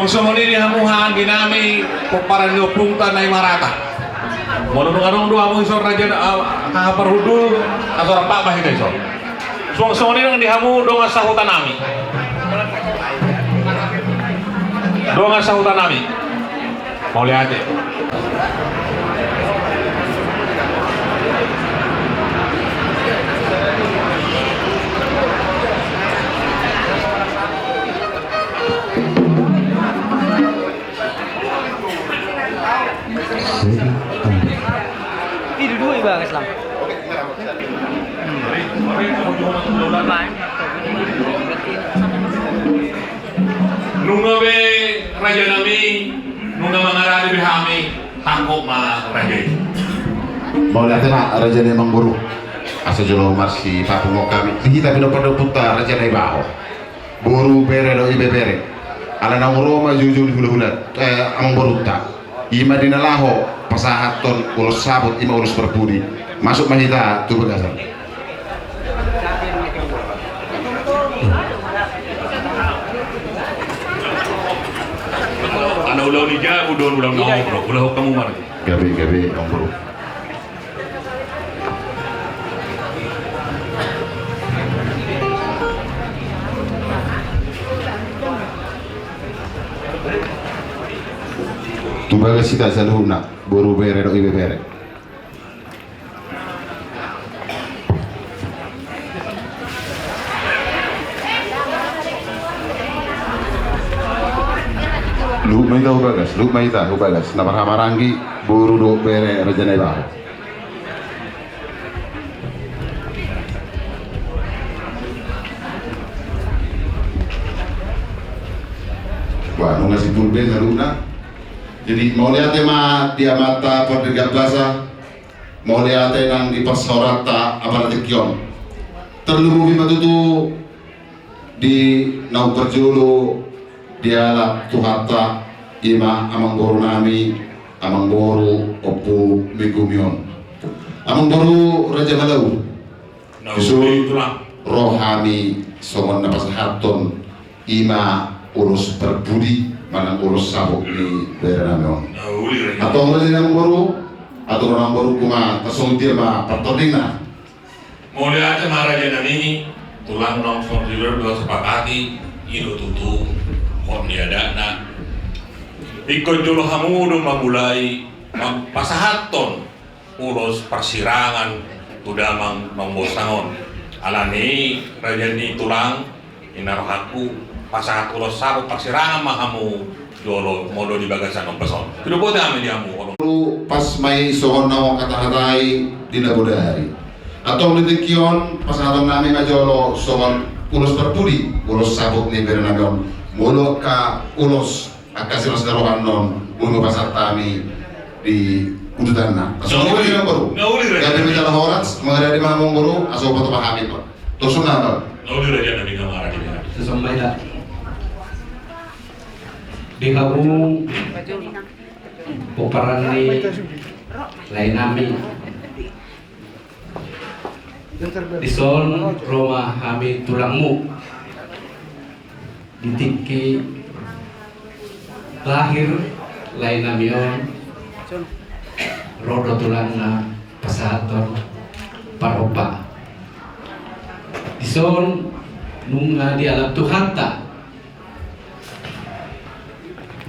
Suang ini hamuhan ginami peparan punta na imarata. Monong dua mo isor raja kaparhudul atau apa bahita isor. Suang ini nang dihamu dong sahutan nami. Dong sahutan nami. Mau lihat ya. Ini dulu Bang Islam. Nunga be raja nami, nunga mangarari bihami, tangkop ma raja. Mau lihat na raja ni emang buru. Asa jolo marsi papungo kami. Kita pino pada putar raja ni baho. Buru bere do ibe bere. Ala nang Roma jujur hula-hula. Amang buru tak. Ima dinalaho pasahaton urus sabut ima urus berbudi. Masuk mahita tu begasar. Anak ulau ni jah, ulang nau bro, ulau kamu mar. Gabe ang buru. Tu bagas sita saluna buru bere do ibe bere. Lu maita hubagas na marhamaranggi buru do bere raja na ibaho. Wah, nung ngasih tulbe sa luna. Jadi mau lihat ma dia mata Perdiga Plaza, mau lihat nang di Pasorata Abaratekion. Terlebih batutu di nau kerjulu dia lap tuhata ima amang boru nami amang boru opu migumion amang boru raja malau isu rohani somon napas haton ima urus berbudi manang urus sabuk ni berenamion atau raja amang boru atau orang boru kuma tasong dia ma partodina Mulai aja raja nami tulang nongson tidur dua sepakati ido tutu kon niadana ikon jolo hamudu mamulai pasahaton urus persirangan udah mangbosangon alani raja ni tulang inarohaku pasahat urus sabuk persirangan mahamu jolo modo di bagasan ng peson tidak boleh ame diamu pas may sohon na kata-katai dinabodari atau litikion pasahaton nami majolo sohon ulos berbudi ulos sabuk ni berenamion mulu ka ulos akasih darohan non mulu pasar tami di udutanna. So ini bilang baru. Gak bicara horats mengenai mamong baru asal foto pahami pak. Terus apa? Nauli raja nabi kamar di mana? Sesampai dah. Di kamu peperan ni lain nami. Di son Roma kami tulangmu ditiki lahir lain namion rodo tulangna pasahaton paroba dison nunga di alam Tuhan tak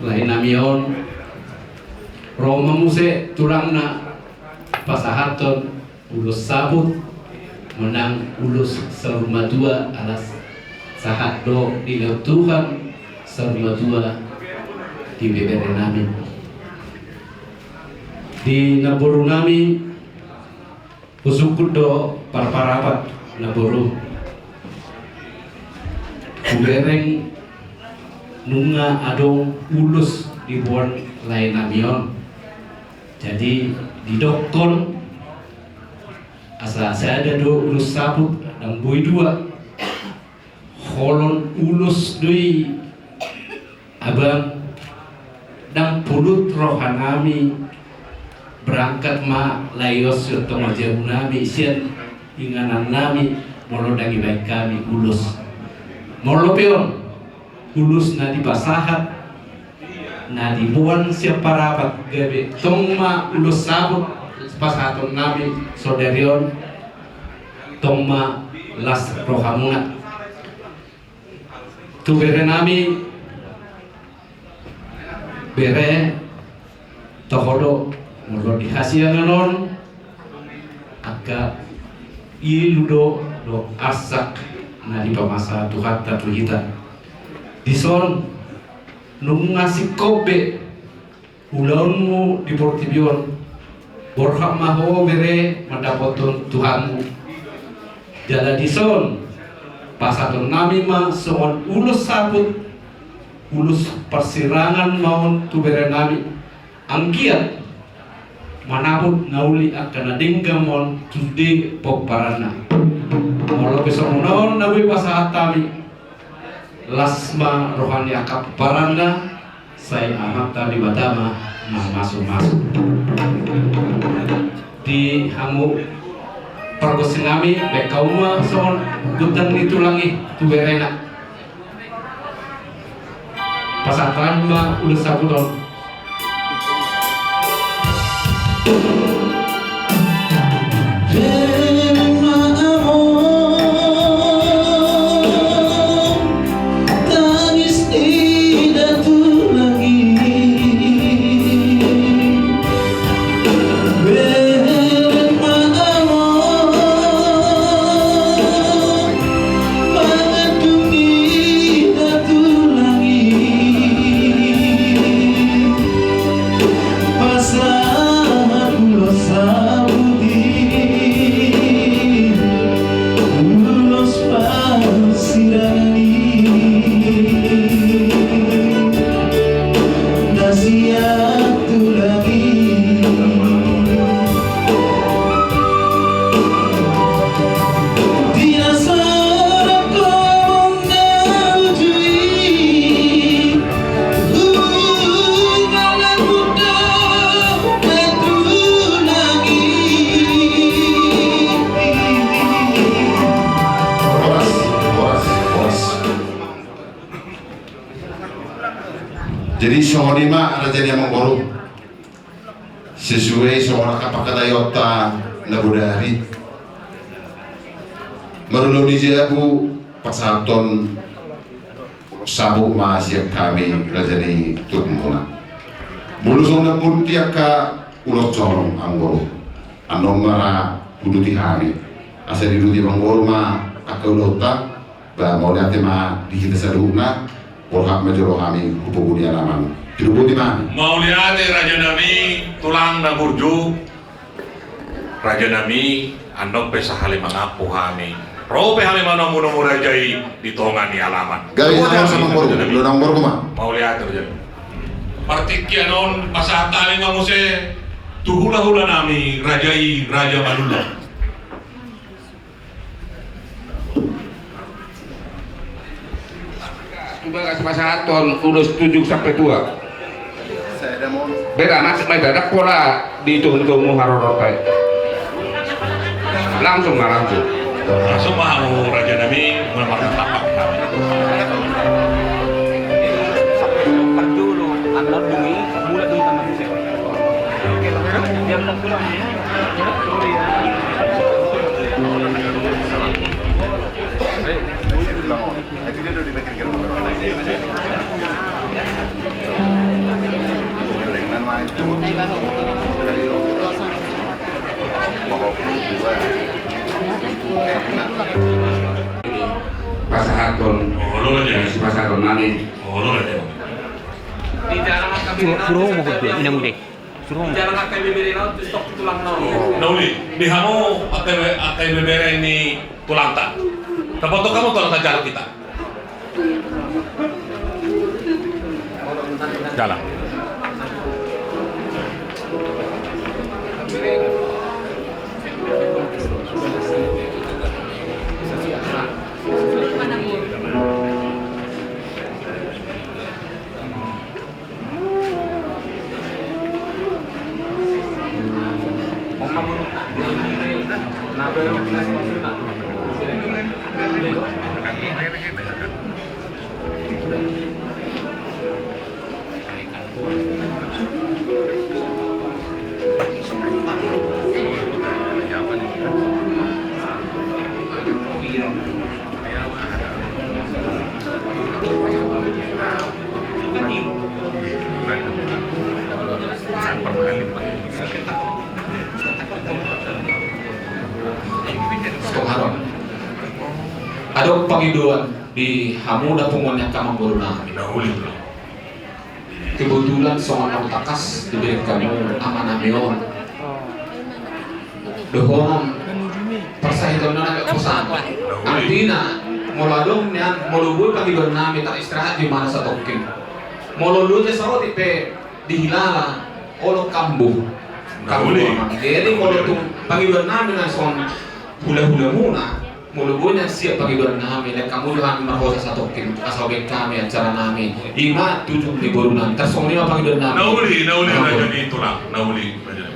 lain namion Roma muse tulangna pasahaton ulus sabut menang ulus serumah dua alas sahat do di laut Tuhan serumah dua di bebere nami di naboru nami usukut do parparapat naboru kubereng nunga adong ulus di buan lain namion jadi di dokton asa saya ada do ulus sabut dan bui dua holon ulus dui abang dan pulut rohanami berangkat ma layos atau majamu nami sian inganan nami molo dangi baik kami ulus molo peon ulus na di pasahat na dibuan siya parapat gabi tong ulus sabot pasaton nabi soderion tong las rohamuna tu bere nami bere tohodo mulo dihasian non aga iludo do asak na di pamasa Tuhan tatu hita dison nung ngasih kobe ulaunmu di Portibion borhak maho bere mendapatkan Tuhanmu jala dison pasaton nami ma soon ulus sabut ulus persirangan maun tu bere nami anggiat manapun nauli akan adinggamon tude poparana molo besok non nabi pasahatami lasma rohani akap paranda saya amat tadi batama masuk di hamu pergosinami bekauma son gudang itu langi tu berena pasatan ma ulus sabudon jadi songonima raja yang mengkorup sesuai seorang kapakadayota na budari maruluni jabu pasaton sabu masih kami raja ni turmuna bulusong na puntiak ka ulot corong anggoro anong mara buduti hari asa diduti manggoro ma akaulota ba mau lihat ma di kita saduna Borhak majoro kami hubungi alaman. Dirubuti mana? Mau lihat raja nami tulang na burju. Raja nami andok pesa halimang apu kami. Rope halimang muno rajai di tongan di alaman. Gari sama boru, lu nang boru mah. Mau lihat raja. Partikya non pasata lima muse tuhula nami rajai raja Madula. Tugas pasaton urus 7 sampai 2. Saya ada mau. Beda nasib dadak pola dihitung-hitung harorotai. Langsung. Langsung mau raja nami memakan tapak kami. Dulu anak bumi mulai di tangan saya. Dia bilang pulang ya. Pasaton. Pasaton nani. Di dalam suruh mau gede, ini mudik. Suruh. Di dalam akai bebere laut stok tulang nol. Nauli, di hamu akai bebere ini tulang tak. Terfoto kamu tulang tak jalan kita. Jalan. Ada Pangiduan di hamuda pungonya kamang borona. Nauli tulang. Kebetulan seorang takas diberi kamu amanamion. Dohong persahitan na nagkakusan. Artinya, muladong niyan, mulubul Pangiduan namin tak istirahat di mana sa toking. Mululunya sa tipe dihilala olong kambuh. Jadi kalau tuh Pangiduan namin na son hula-hula muna. Mulubunya siap Pangiduan namin dan kamu doang merhosa satu kim asal kami acara namin 5-7 di borunan tersong 5 Pangiduan namin Nauli raja ni tulang. Nauli raja ni.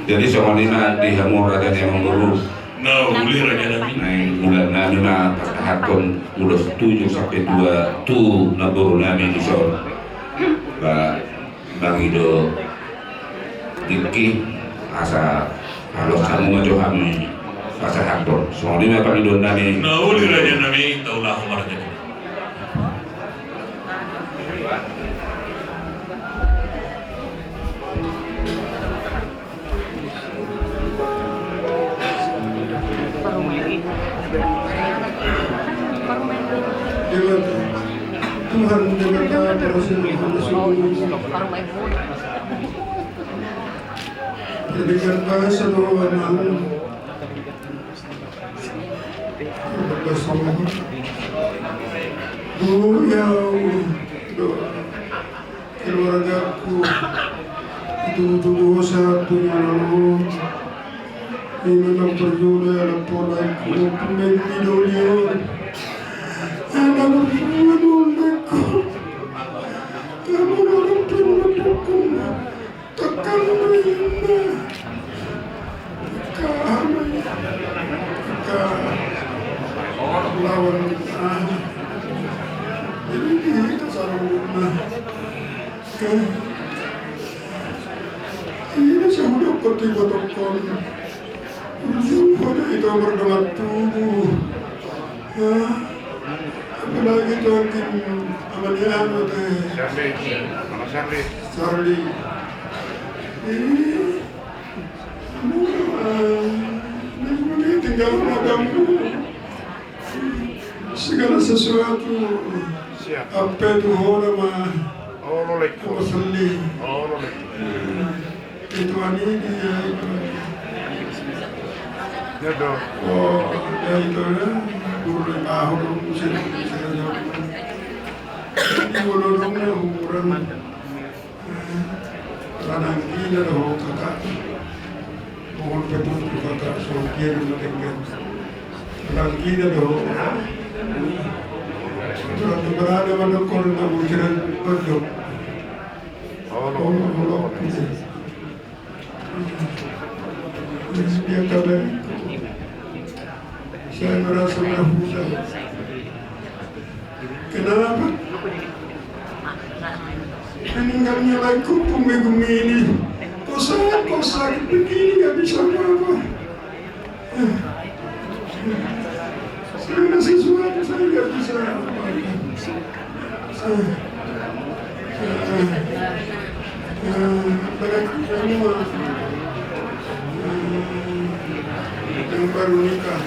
Jadi soalnya di hamur raja yang mengguru. Nauli raja namin. Nah, bulan namin na hakon ulos 7 sampai 2 tu naguru namin di sol. Bangido diki asa halos kamu ngajo kami asa hakon. Soalnya Pangiduan namin. Nauli raja namin. Taulah raja ni. Tuhan dengan Rasul dengan bahasa doa ya doa keluargaku itu tubuh satu lalu ini memang perjuangan pola pemain video anak berjuang kamu orang pendukung tekan lawan ini sarungna ini sudah ketika tekan pada itu berdengar tubuh apalagi tuakin amalian Charlie ini tinggal padamu segala sesuatu apa itu nama Masalli itu ini dia oh ya itu ya guru tahu sini bolongnya umuran ranang gila loh kakak mohon petunjuk kakak sokir mendengar ranang gila loh berada pada korna bukiran berdok Allah dia kabar saya merasa muda. Kenapa? Meninggalnya lagi bumi ini. Kok sakit begini gak bisa apa-apa. Segala sesuatu saya gak bisa apa-apa. Apalagi semua yang baru nikah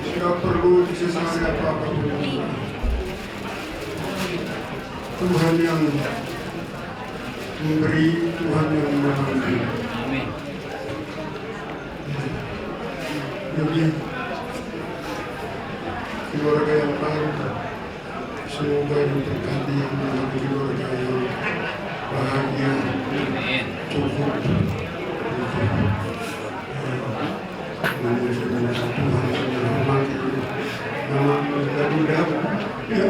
tidak perlu disesali apa-apa. Tuhan yang memberi, Tuhan yang mengambil. Jadi keluarga yang baru semoga diberkati menjadi keluarga yang bahagia, cukup, memuji Tuhan, menghormati nama mudah-mudahan ya.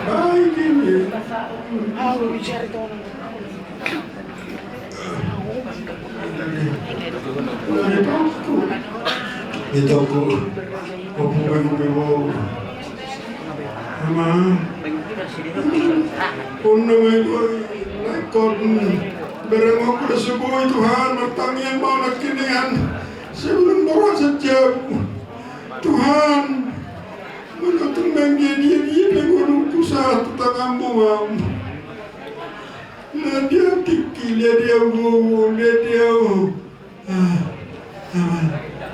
Baik ini. Itu aku opo ama nama itu lekor barang aku disebut Tuhan matang yang mau nakinian sebelum bawa sejak Tuhan menonton dia mengurung pusat tentang kamu dia tiki dia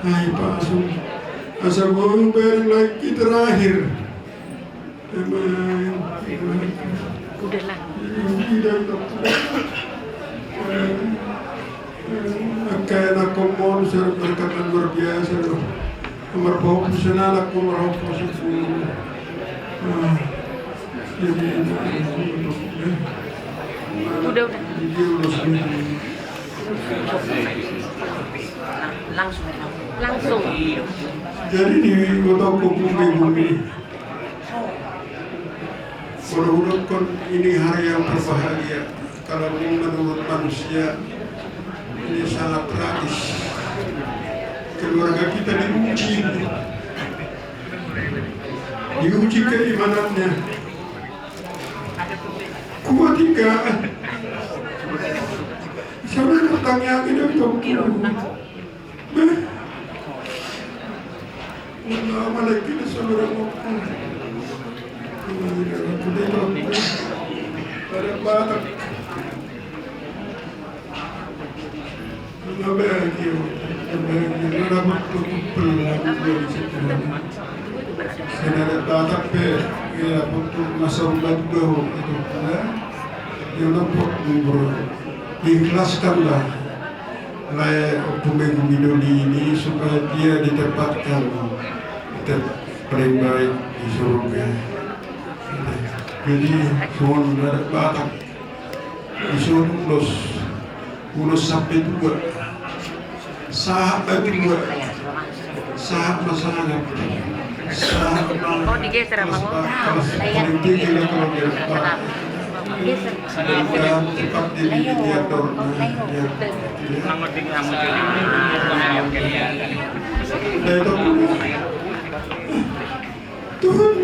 hai Pak asal gue bareng lagi terakhir udahlah kayak nak komon berkatan luar biasa nomor bawah personal aku meraup positif jadi udah langsung jadi di kota bumi mudah-mudahan ini hari yang berbahagia kalau menurut manusia ini sangat tragis keluarga kita diuji keimanannya kuat tidak sampai pertanyaan ini lama lagi di saudara maupun pada batak bahagia saya batak ya untuk masa umat bahu itu yang nampak diikhlaskanlah layak pembangun Midoli ini supaya dia ditempatkan paling baik di surga. Jadi semua saudara Batak disuruh ulos sampai 2 sahabat 2 sahabat masyarakat oh digeser apa paling tinggi lah kalau dia dan cepat dimediator Tuhan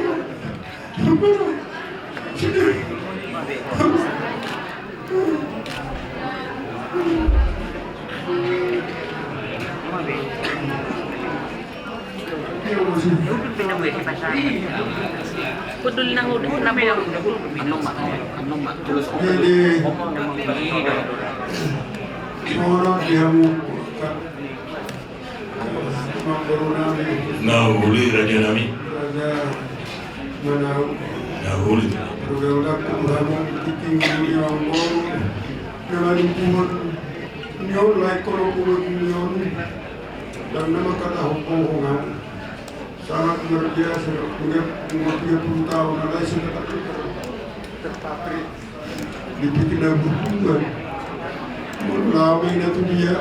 kudul nang udah kenapa ya jadi orang yang Nahuli Raja Nami. Raja Manau Nahuli. Udah kamu tinggi yang mau dengan kuat nyon like kalau kuat nyon dan nama kata hubungan sangat luar biasa punya 30 tahun ada sudah terpatri dibikin hubungan lama itu dia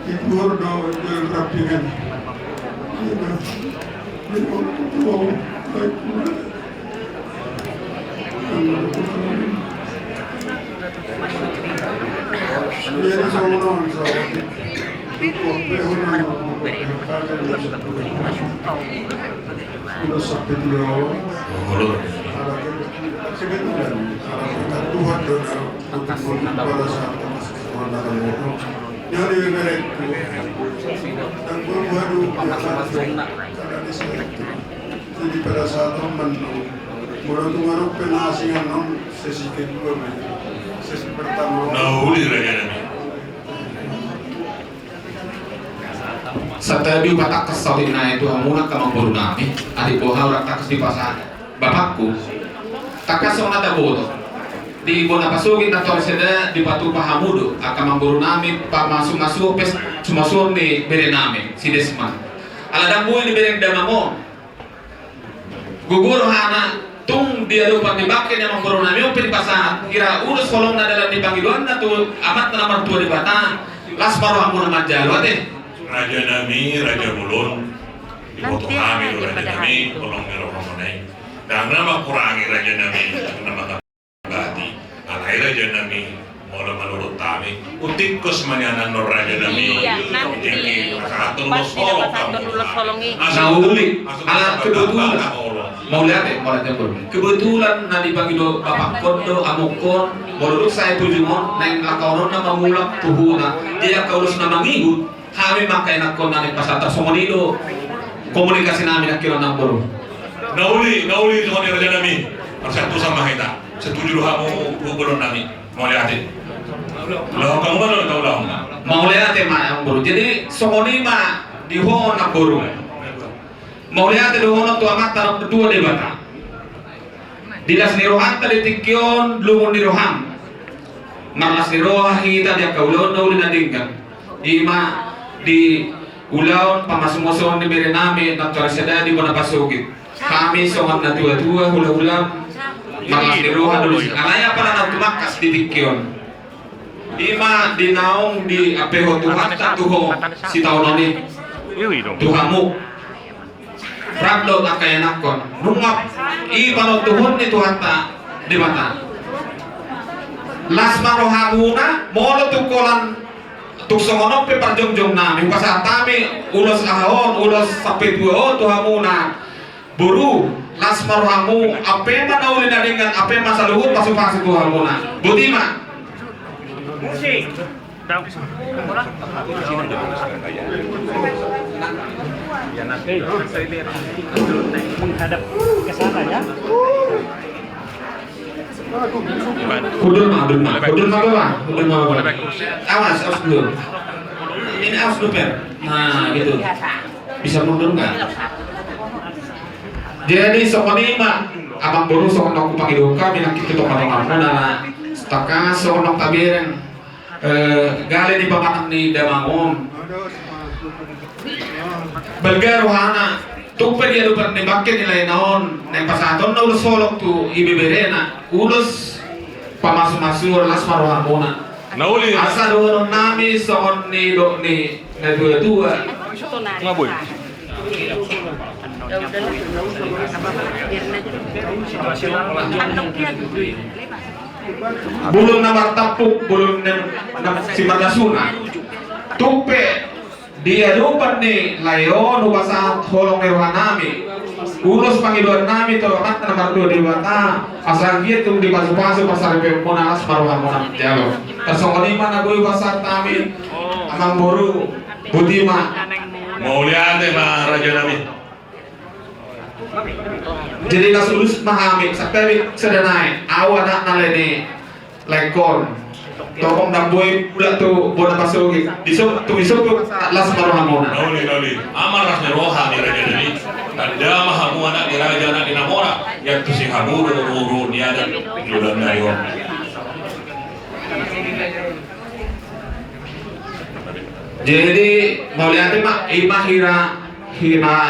itu harus rapikan Jadi pada saat teman, mulai tungaruk penasingan non sesi kedua, sesi pertama. Nahuli Raja Nabi. Setabi batak kesalin na itu hamuna kamang buru nami, adik boha orang takas di pasar. Bapakku, takas so nada bodo. Di bona pasugin na torseda di patu pahamudo, akamang buru nami pa masuk pes sumasur ni bere nami si Desman. Aladang buhay ni bereng damamo. Gugur hana tung dia lupa dibakin yang mengurung nami upin pasar. Kira urus kolong na dalam dipanggiluan na tu amat na mertua di batang. Las baru hamuna majalo ate. Raja Nami, Raja Mulun, di foto kami Raja Nami, tolong ngerokomonai. Dan nama kurangi Raja Nami, nama kabati. Alai Raja Nami, mula menurut kami, utikus manyanan Nur Raja Nami. Iya, nanti pas Pas dulu solongi. Nauli, ala kebetulan. Mau lihat ya, mau lihat kebetulan nanti pagi do bapak kondo amukon, menurut saya tujumon, neng lakaunon nama mulak tuhuna, dia kaurus nama ngihut. Kami makai nak kon naik pasar tersomonido komunikasi nami nak kira nak baru. Nauli itu Raja Nami. Persatu sama kita. Setuju kamu gubernur Nami. Mau lihat it. Lah kamu mana tahu lah? Mau lihat tema yang baru. Jadi somoni ma di ho nak baru. Mau lihat di ho nak tu amat tarap kedua di bata. Dilas ni rohan tadi tikion lumun di roham. Marlas ni roha kita dia kaulon nauli nadingkan. Ima di ulaun pamasumuson ni bere nami nak torseda di bona pasugit. Kami songan na tua-tua hula-hula malas di roha dulu. Alaya pala na tumakas di tikyon. Ima di naong di apeho Tuhan tak tuho si tahun ini. Tuhamu. Rabdo akay nakon. Rungap iba no tuhon ni Tuhan ta di mata. Las marohamuna molo tukolan tuksonono pe parjong-jong nami pasat tami ulos ahon ulos sampai dua tu hamuna buru las marhamu ape mana ulin dengan ape masa luhut pasuk-pasuk tu hamuna butima musik ya nanti menghadap ke sana ya. Kudur mah bawah. Awas dulu. Ini awas dulu per. Nah gitu. Bisa mundur nggak? Jadi sokoni mah abang boru sokon aku panggil doka bilang kita tokong aku nana. Taka sokon tabireng gale di pamanang ni damangon. Belga rohana. Tupe dia lupa nembakin nilai naon neng pasaton na ulus solok tu ibeberena ulus pamasuk-masuk las marohamona Nauli asa doon nami soon ni do ni na dua-dua Ngaboy. bulun na martapuk bulun na si Margasuna tupe dia lupa nih layon ubasa holong erohan nami urus panggiluan nami tolokat nomor 2 di bata asal gitu di pasu-pasu pasar pemonas maruhan monam jalo tersongkoni mana gue pasar nami amang boru butima mau lihat mah Raja Nami. jadi kasulus mahami sampai sedanai awan nak naleni lekon tokong damboy pula tu bona pasugi disuk las maruhamona Nauli amal rasnya roha ni Raja Nami. Tanda mahamu anak di Raja anak di Namora yang tu si hamu uru dia dan ludan dayo. Jadi mau lihat mak imah hira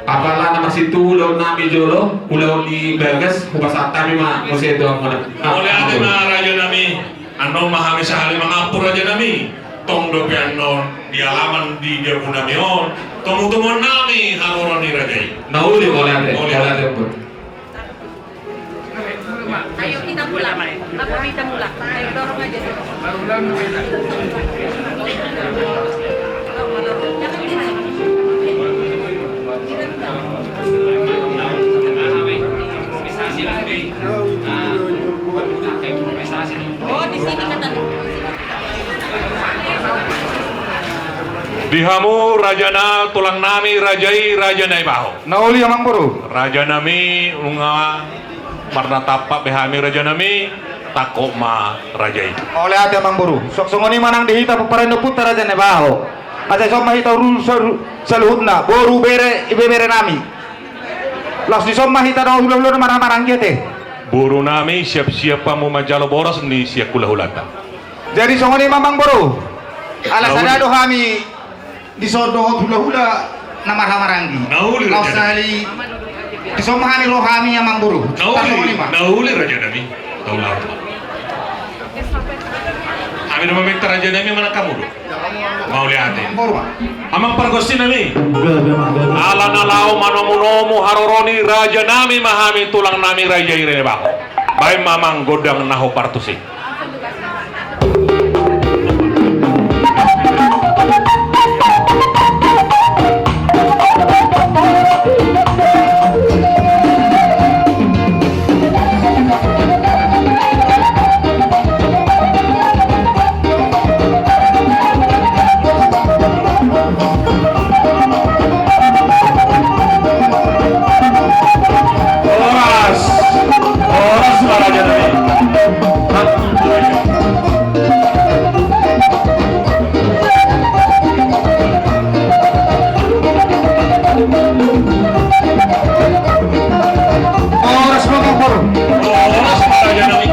apalah nama situ lawan nami jolo ulau di Bagas kubasat kami mak musik doang Mau lihat mah Raja Nami. Anu mahami sahali mangapur Raja Nami. tong dopian non di halaman di dia punamion temu-temu nami haroroni rajai. Nauli boleh ada. Ayo kita pulang. Apa kita pulang? Ayo dorong aja. Oh, di sini kata. Dihamu rajana tulang nami rajai rajana ibaho. Nauli yang buru. Raja nami unga marna tapak behami raja nami takoma rajai. Oleh ada mang buru. Sok songoni manang dihita paparendo putar aja ne baho. Asa sok mahita rul saluhutna boru bere ibe bere nami. Las di som mahita na ulo marang-marang teh. Buru nami siap-siap pamu majalo boros ni siap kula-hulata. Jadi songoni mamang buru. Alasan Nauli. ado kami disodo hula-hula nama hamaranggi. Nauli Kau raja. sali disomahani rohami yang mang buru. Nauli raja nami. Taulah. Amin memektar raja nami mana kamu do? Mau lihat Buru. Amang pargosti nami. Ala nalau manomu haroroni raja nami mahami tulang nami raja irene baho. Baik mamang godang naho partusi. Oras raja nami. Oras mamang buru. Oras raja nami.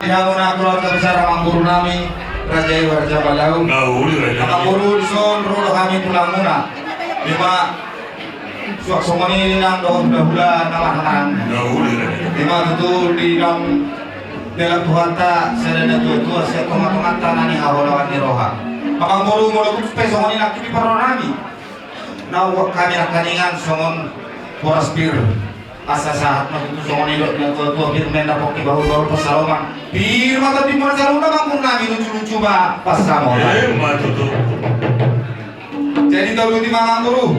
Yang keluarga besar Amang Buru nami Raja Warja Balau. Nauli raja Amang nami. Buru dison rodo kami tulang muna. Lima suak somoni nang doh hula nama hamarang. Nauli raja nami. Lima tentu di dalam dalam tuata sedana tua saya tomat-tomata nani harolawan di roha. Amang Buru mulu kupe somoni nak kipi paro nami. Nawak kami akaningan somon poras bir. Asa saat itu songon ilok yang tua firman dapat di bahu pasaloman bir mata di mana salona bangun nami lucu-lucu ba pasamo Matu tu. jadi tahu di mana guru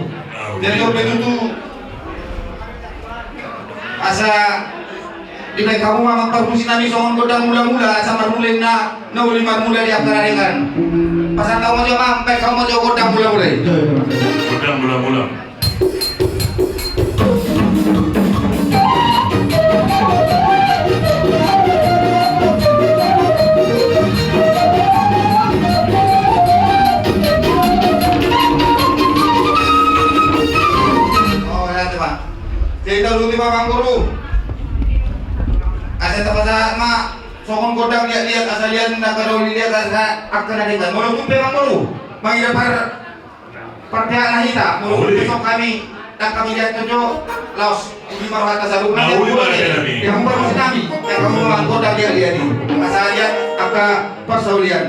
jadi tahu begitu asa di baik kamu mamang permusi nami songon godang mula-mula asa marmulin na uli marmula di aptara dengan pasang kamu aja mam baik kamu aja godang mula-mula Budang bulan-bulan. jadi tahu di mamang guru asa tapasa ma songon godang lihat asa lihat nak kalau lihat asa akan ada kan mau tumpe mang guru mangira partai kita mau besok kami dan kami lihat tujuh laos di marwata sabu Nauli raja nami. yang baru nami yang kamu mang godang lihat ni asa lihat apa persaulian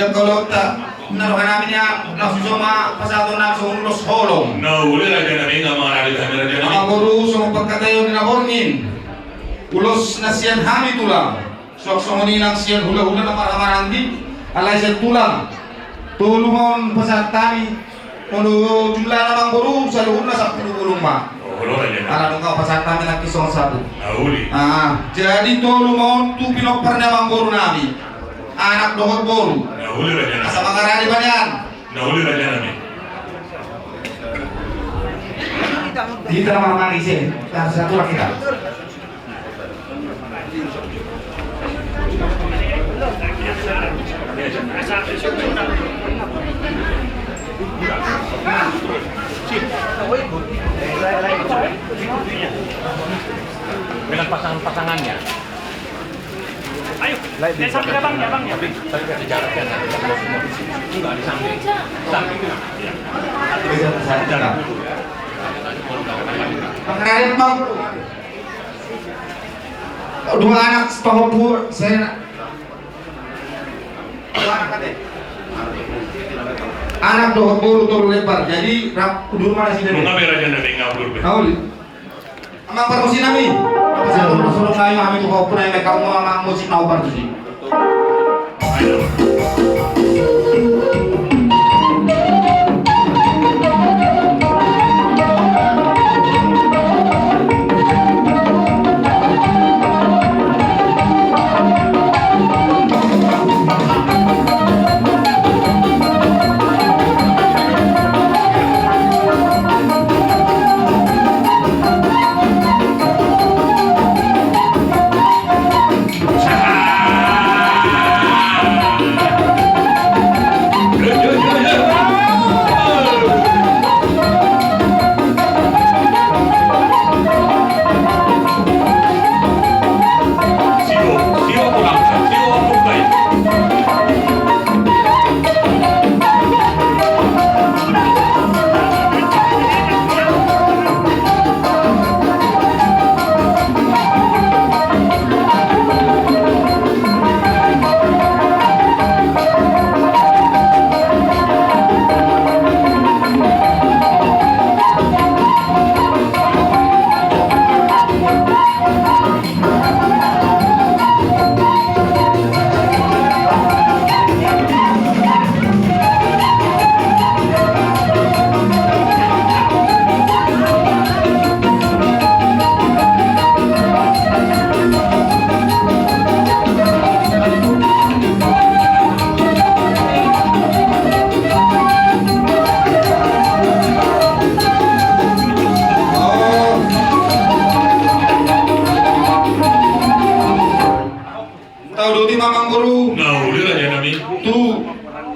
Siya kalau tak naruhan namin niya nasusuma pasado na sa ulos holong. Nahuli raja namin nga mga raja namin. Mga guru sa pagkatayo ni Nabornin. Ulos na siyan hami tulang. So nilang siyan hula-hula na maramarandi. Alay siya tulang. Tulungan pasat kami. Kung jumlah namang guru sa luhur na sa pulong ma. Nahuli raja namin. Alam ka pasat kami ng kisong sabu. Nahuli. Jadi tulungan tu pinopar namang guru namin. Anak dokter boru. Nahuli raja namin. Asa mga rani ba niyan? Nahuli raja namin. Dito na mga isin. Sa tulak kita. Dengan pasangan-pasangannya. Ayo, dari samping ya bang, ya bang, ya. Tapi ada jaraknya, enggak di samping. Samping itu. Bisa saya. Pengarit bang. Dua anak pahopur saya. Dua anak kan anak pahopur turun lebar. Jadi kudur mana sih dari? Mga raja namin nga ulur. Tahu? Amang permusin namin. Saya tuh suruh kayu kami tuh pahopur yang kamu amang musik nau bar tuh sih.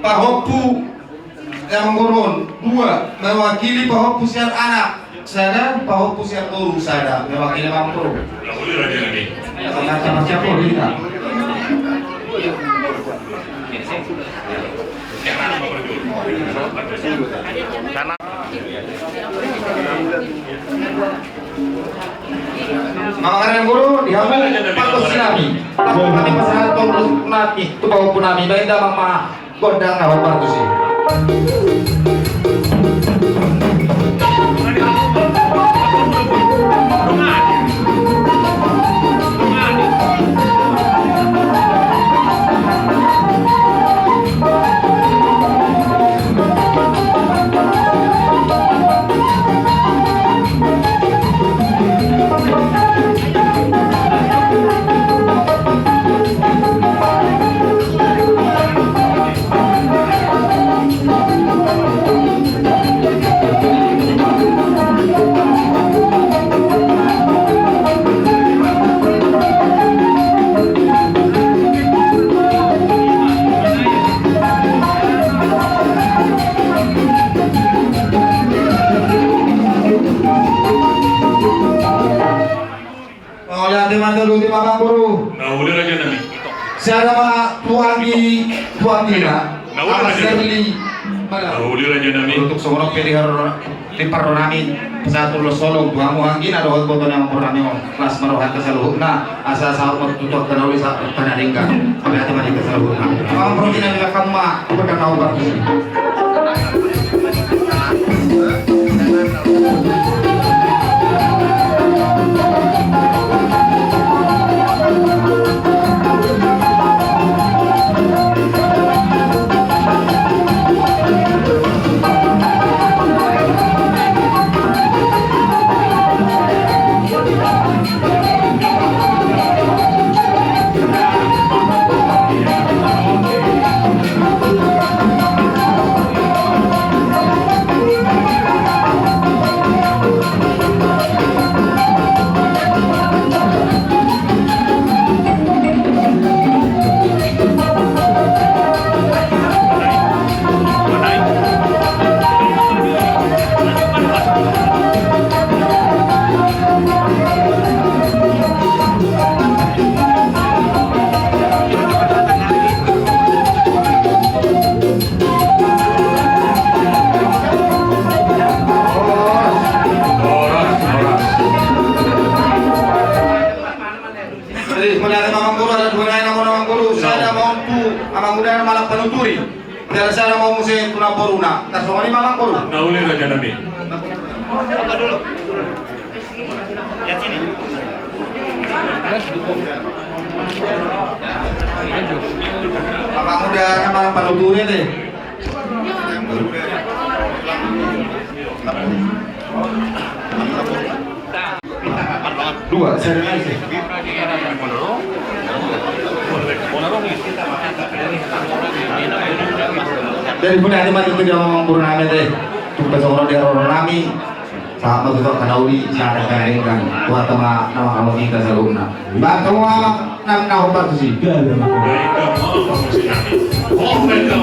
Pahopu yang mengurun dua mewakili pahopu siar anak sada pahopu siar guru sada mewakili mangkuru. Nahuli raja namin. Sama siapa kita? Karena Makanan guru dihamu patus sinami. Tahu kami masalah tolong nami tu pahopu nami benda mama godang ngawal patus sih. Nahuli raja namin. Saya nama tuangi na. Nahuli raja namin. Mana? Nahuli raja namin. Untuk seorang pilihan di parro namin pasatol solong tuamu hangin ada hot boto yang parro namin kelas marohat kesaluhna asa sa tutup kanuli sa kanadingga kami ati mani kesaluhna ang protina nila kama pagkatao ba Saya mau musim tuna poruna, tasong ini mamang poru. Nauli Raja Nabi. Coba dulu. Lihat sini. Mamang muda sama panuturi deh. Dua, saya lagi. Dari pun hati mati kerja ngomong purname deh, tuh besok dia orang nami, saat mau tutup kanauli, saya ada kaitan, tuh tema nama kamu kita salungna. Bang kamu nam nahu batu sih, gak ada mak. Oh mereka.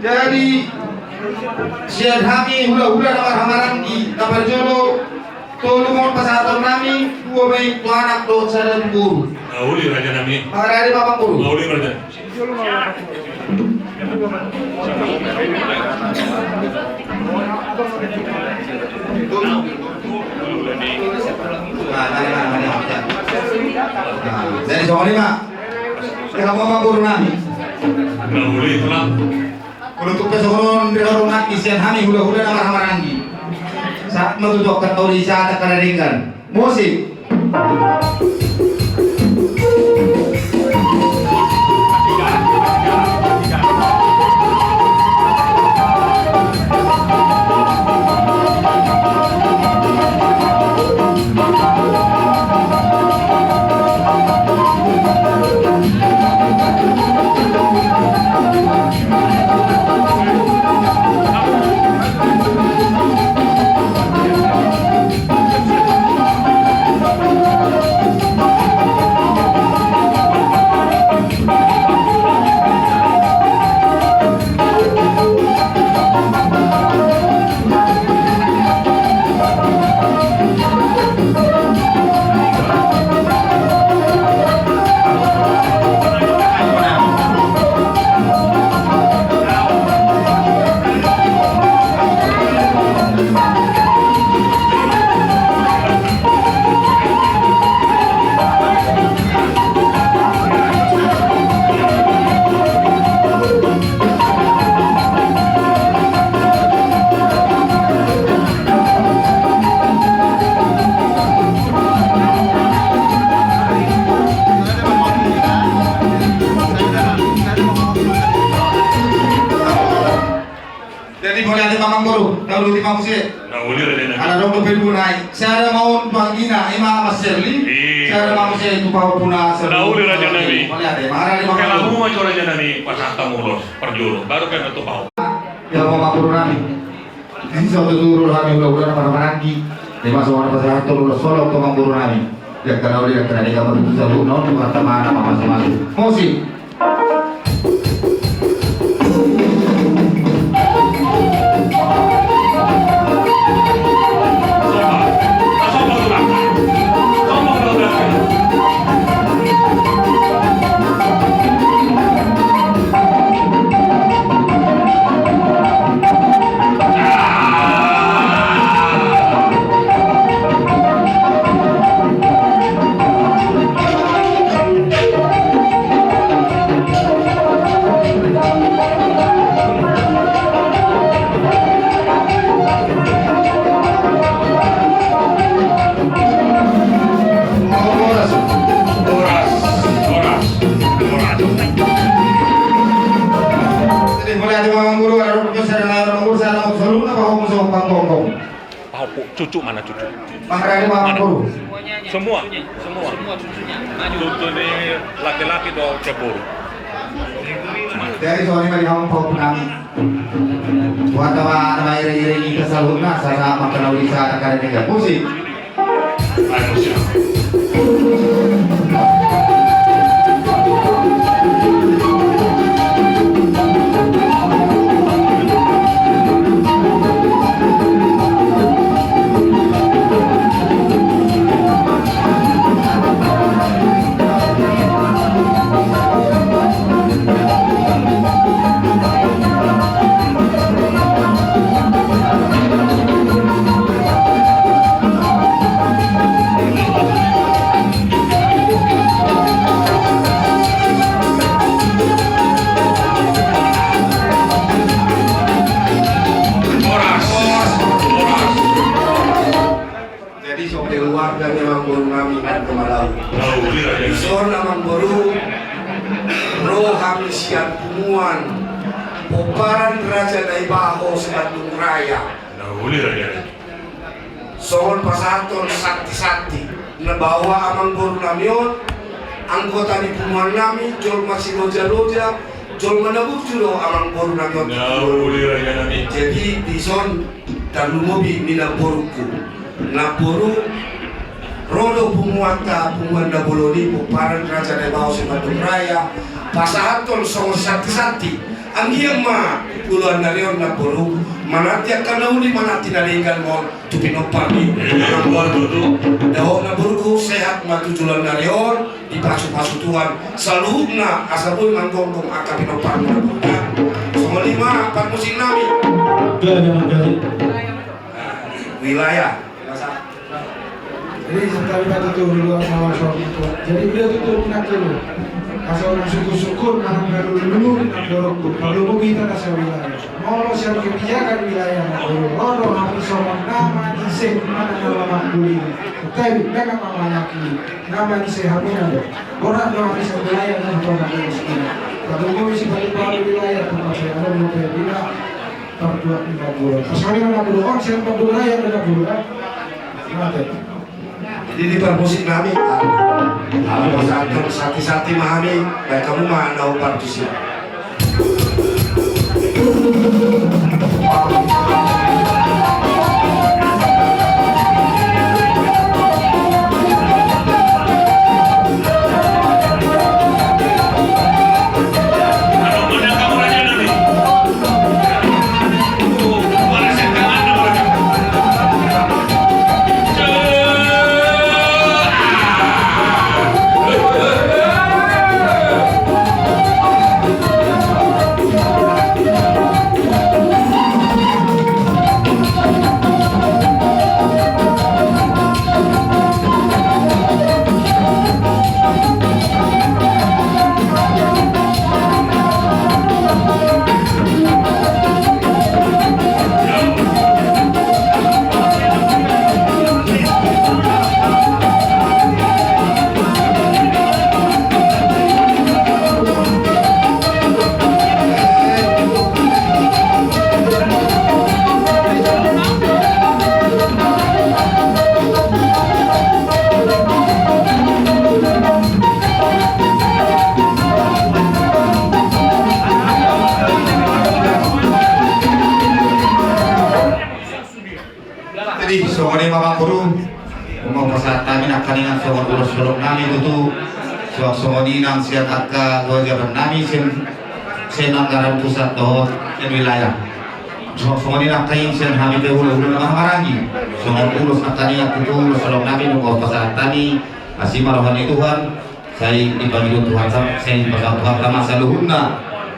Jadi siad kami hula-hula nama hamarangi kabar jolo tolu mau pasaton nami dua bayi tu anak tu sadar guru. Nauli Raja Nabi. Hari bapak guru. Nauli Raja. Dari soal lima. Kamu bapak guru nami. Nauli telah. Untuk pesohon dirorungan isian kami hula-hula nama hamarangi. Saat menutupkan tauri saat kanaringan musik. mau sih. Nauli Raja Nabi. Ada dong lebih naik. Saya mau panggina, Mas Sherly. Saya mau saya itu bawa punah. Nauli Raja Nabi. Lihat deh, mana di Kalau mana? kamu mau Raja Nabi pas tamu los perjuru, baru kan itu kau. Ya mau mapur nami. Ini satu turun kami udah mana-mana. Di masa orang pasar turun solo ke mapur nami. Ya karena udah kena di kamar itu selalu non kata mana mama-mama. Mosi. Cucu mana cucu? Semua cucunya. Cucu ini laki-laki atau cebur? Dari soalnya mari kamu mau pulang. Buat apa ire-ire ini kesaluna sana makan bisa ada negara pusing. Ayo siap. Siap Pumuan Poparan Raja Daibaho sa Bandung Raya. Nauli Raja. Sohon pasaton sakti-sakti na bawa amang boru namion anggota di Pumuan nami jol masih loja-loja jol manabuk julo amang boru namion. Nauli Raja Nabi. Jadi di son dan lumobi ni na boruku na boru Rodo Pumuanta Pumuan na boloni Poparan Raja Daibaho sa Bandung Raya. Pasahaton songo sati-sati anggiyang ma puluhan na riyon na puro manati ang kanauli manati na ringan mo tupinopami ang buwan dudu daho na burgo sehat matujulan na riyon di pasu-pasutuhan sa luhub na asaboy manggonggong akapinopami na burga songo lima musim namin wilayah jadi sekali kata dulu sama suami itu jadi beliau tutup nak dulu asal orang syukur-syukur malam baru dulu nak dorong kalau kita nasi wilayah mau siapa kebijakan wilayah nak dulu orang habis orang nama isi mana nama makbuli tapi mereka memiliki nama isi hamil orang orang bisa wilayah dan orang miskin kalau mau isi balik wilayah tempat saya ada mau bila berdua 50 asal mana dulu orang siapa wilayah dan dulu mati. Jadi di permusik nami, kalau pasahaton sati-sati mahami, baik kamu mah nau partusi. Jadi sore mamang guru mau pasat kami nak kaningan sama guru sulung nami itu suasana nang siang kakak wajar nami sen anggaran pusat doh sen wilayah suasana nak kain sen kami dahulu nama marangi semua urus nak kaningan itu sulung nami mau pasat kami asih marohani Tuhan saya dipanggil Tuhan saya pasal Tuhan kama saluhuna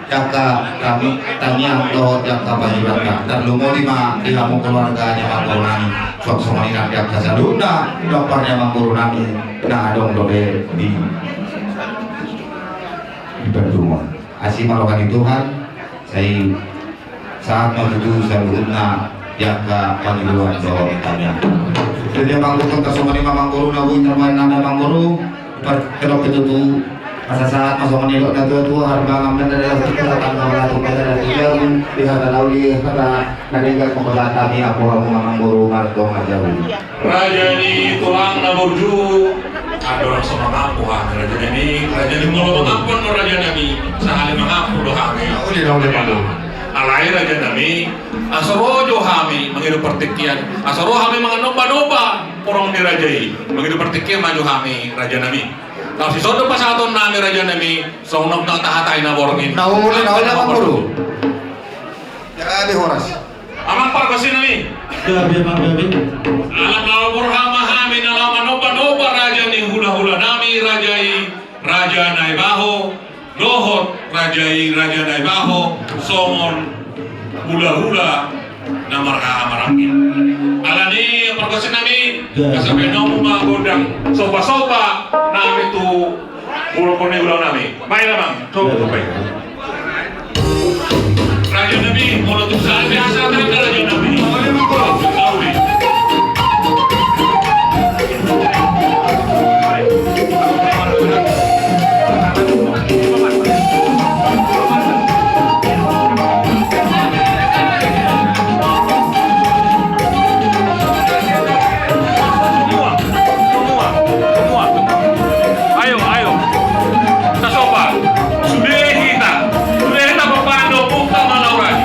jaka kami tanya doh jaka pahibaka dan lumo lima di kampung keluarganya Mang Nami sok somani nak jaka saluna dokternya Mang Nami nah dong dobe di bertumor asih marohani Tuhan saya saat menuju saluhuna jaka panggilan doh tanya jadi Mang Guru kasomani Mang Guru nabu termain nama Mang Guru perkedok itu masa saat masuk menilok dan tua harga ngambil dari kesempatan kepala tukar dari jauh pihak lauli kata naringkat kepala kami aku kamu Mang Guru marto ngajau raja ini tulang naburju ada orang sama ngaku raja ini mau mengampun raja nabi sehari mengaku dohame alai raja nabi asrojo hami menghidup pertikian asro hami menganoba-noba orang dirajai menghidup pertikian maju hami raja nabi. Kalau si sodo pasaton nami raja nami sonok nang tahatai na borngin. Nauli Mang Guru. Ya di horas. Amang parkosin nami. Alam nalapur hama hami nalaman noba raja ni hula nami rajai raja naibaho dohot rajai raja naibaho songon hula namarka amarangin. Alani parkosin nami kasabe nomu magodang soba nami tu bulkone ulang nami main bang coba baik raja nabi mau tuh saat biasa kan raja nabi Sudah kita berpando buka malauran.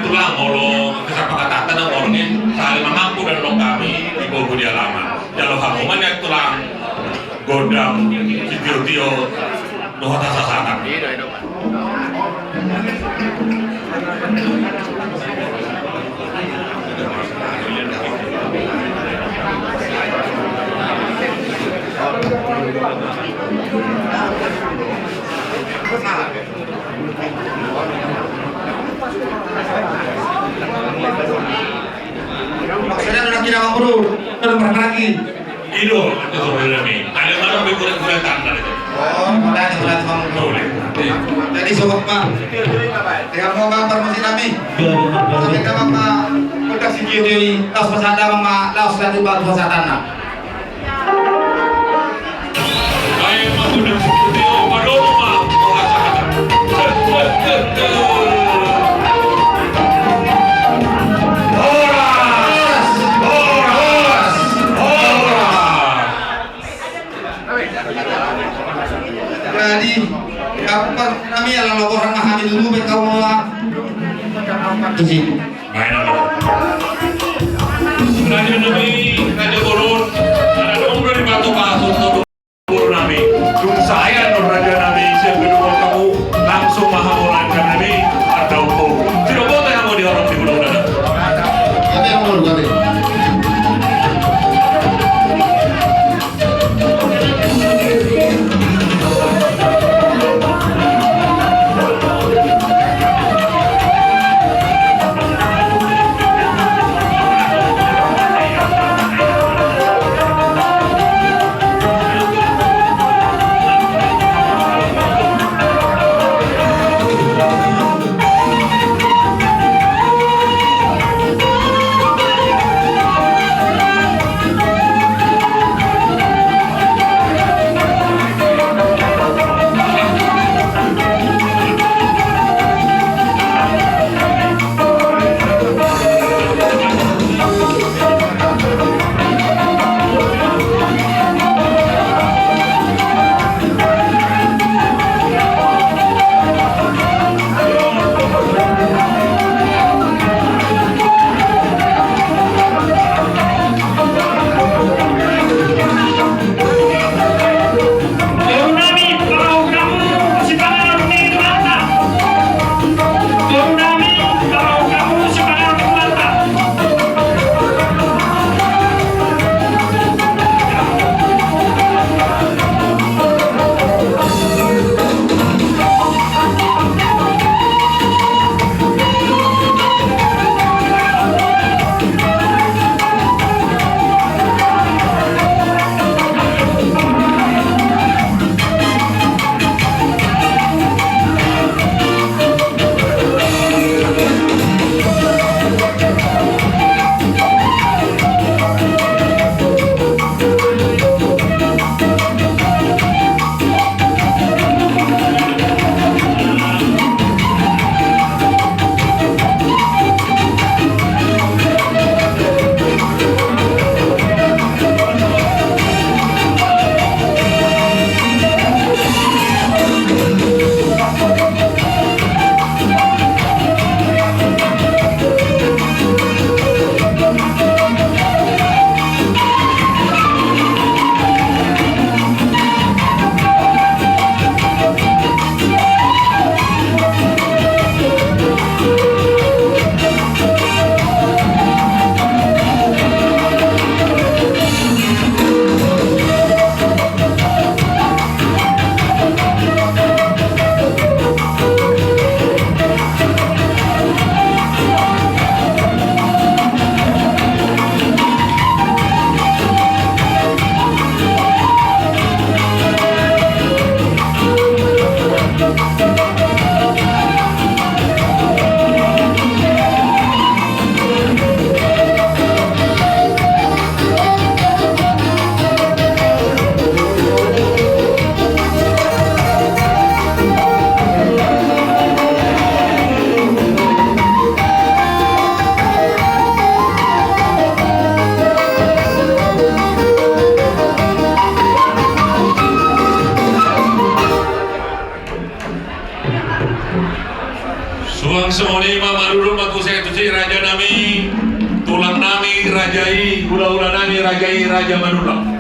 tulang molo kesepakatan ang orangin saling mengaku dan lo kami di bawah dia lama. Kalau hamungan yang tulang godam tio nuhata sasakan. Maksudnya udah kira Bang Bro, udah lagi. Itu sebenarnya nih. Ada mana berkurang tanda itu. Oh, mulai Bang Bro. Jadi sobat Pak, dengan mau gambar mesin kami. Sampai ke Pak, udah si Jiri, laos pasada Bang, laos dari batu pasada. Ayo Pak udah seperti apa dong Pak? Jadi, apa kami adalah orang memahami dulu mereka mau di sini. Mainan. Raja Nabi, Raja Burun, ada dong dari batu pasir tuh Burun Nabi. Cung saya Nur Raja Nabi, saya kedua kamu langsung mahamulan Nabi ada hukum. Tidak boleh yang mau diorong di gunung dada. Ada yang mau ganti. Suang semoni mamarulun matusay tusi raja nami, tulang nami rajai, ula-ula nami rajai raja manula.